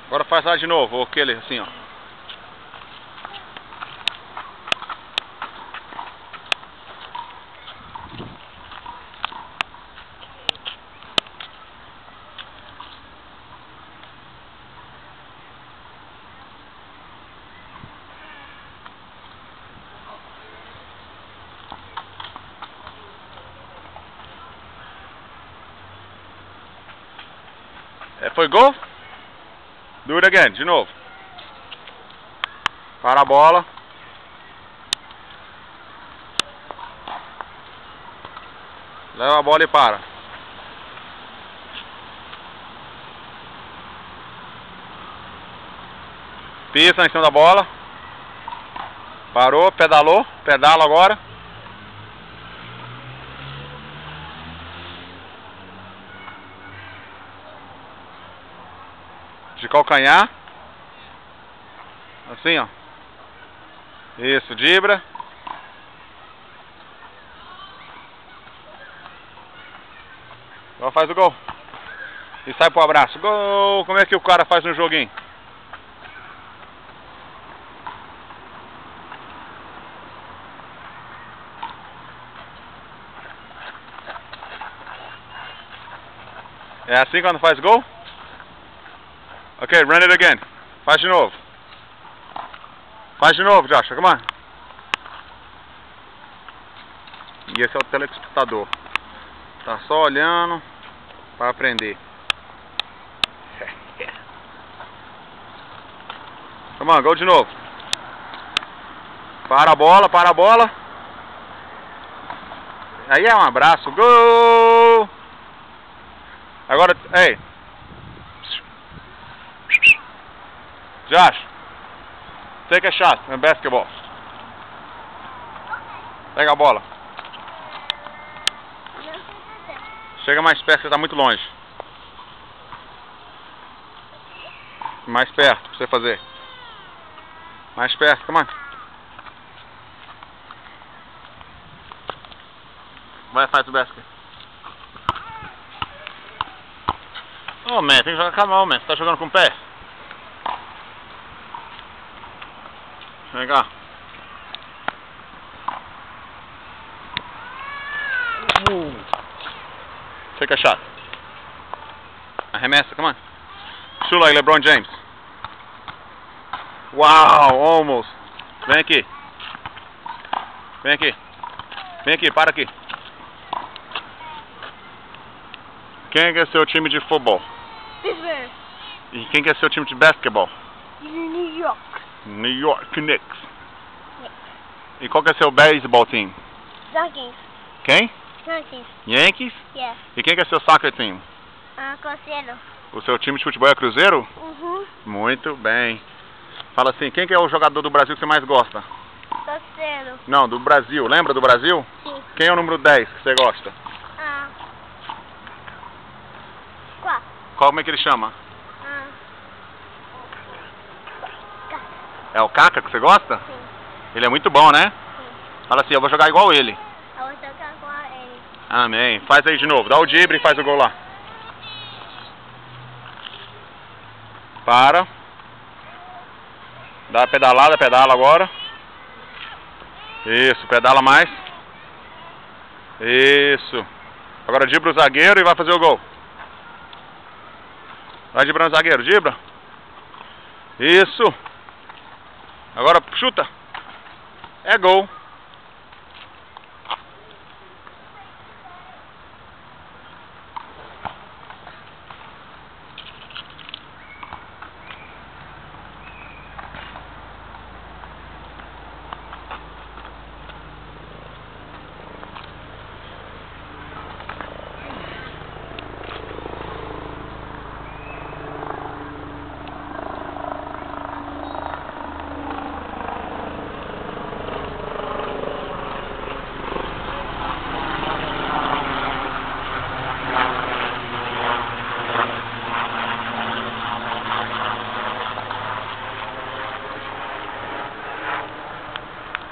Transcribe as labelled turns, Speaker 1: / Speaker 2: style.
Speaker 1: Agora faz lá de novo, aquele assim, ó. Foi gol? Do it again, de novo. Para a bola. Leva a bola e para. Pisa em cima da bola. Parou, pedalou. Pedala agora. De calcanhar. Assim, ó. Isso, dibra. Agora faz o gol. E sai pro abraço. Gol! Como é que o cara faz no joguinho? É assim quando faz gol? Ok, run it again. Faz de novo. Faz de novo, Joshua, come on. E esse é o telespectador. Tá só olhando para aprender. Come on, gol de novo. Para a bola, para a bola. Aí é um abraço. Gol! Agora, ei. Josh, take a shot in basketball. Pega a bola. Chega mais perto, você está muito longe. Mais perto para você fazer. Mais perto, come on. Vai, faz o basket. Ô, man, tem que jogar com a mão, man. Você tá jogando com o pé? Vem cá. Take a shot. Arremessa, come on. Shoot like LeBron James. Wow, almost. Vem aqui. Vem aqui. Vem aqui, para aqui. Quem é seu time de futebol?
Speaker 2: Pittsburgh.
Speaker 1: E quem é seu time de basquetebol?
Speaker 2: New York.
Speaker 1: New York Knicks. E qual que é seu baseball team?
Speaker 2: Yankees.
Speaker 1: Quem?
Speaker 2: Yankees.
Speaker 1: Yankees?
Speaker 2: Yeah.
Speaker 1: E quem que é seu soccer team?
Speaker 2: Cruzeiro.
Speaker 1: O seu time de futebol é Cruzeiro?
Speaker 2: Uhum.
Speaker 1: Muito bem. Fala assim, quem que é o jogador do Brasil que você mais gosta?
Speaker 2: Cruzeiro.
Speaker 1: Não, do Brasil. Lembra do Brasil?
Speaker 2: Sim.
Speaker 1: Quem é o número 10 que você gosta?
Speaker 2: Qual?
Speaker 1: Como é que ele chama?
Speaker 2: Caca.
Speaker 1: É o Kaká que você gosta?
Speaker 2: Sim.
Speaker 1: Ele é muito bom, né?
Speaker 2: Sim.
Speaker 1: Fala assim, eu vou jogar igual ele.
Speaker 2: Eu vou jogar com ele.
Speaker 1: Amém. Faz aí de novo. Dá o drible e faz o gol lá. Para. Dá a pedalada, pedala agora. Isso, pedala mais. Isso. Agora dribla o zagueiro e vai fazer o gol. Vai driblando o zagueiro, dribla. Isso. Agora chuta. É gol.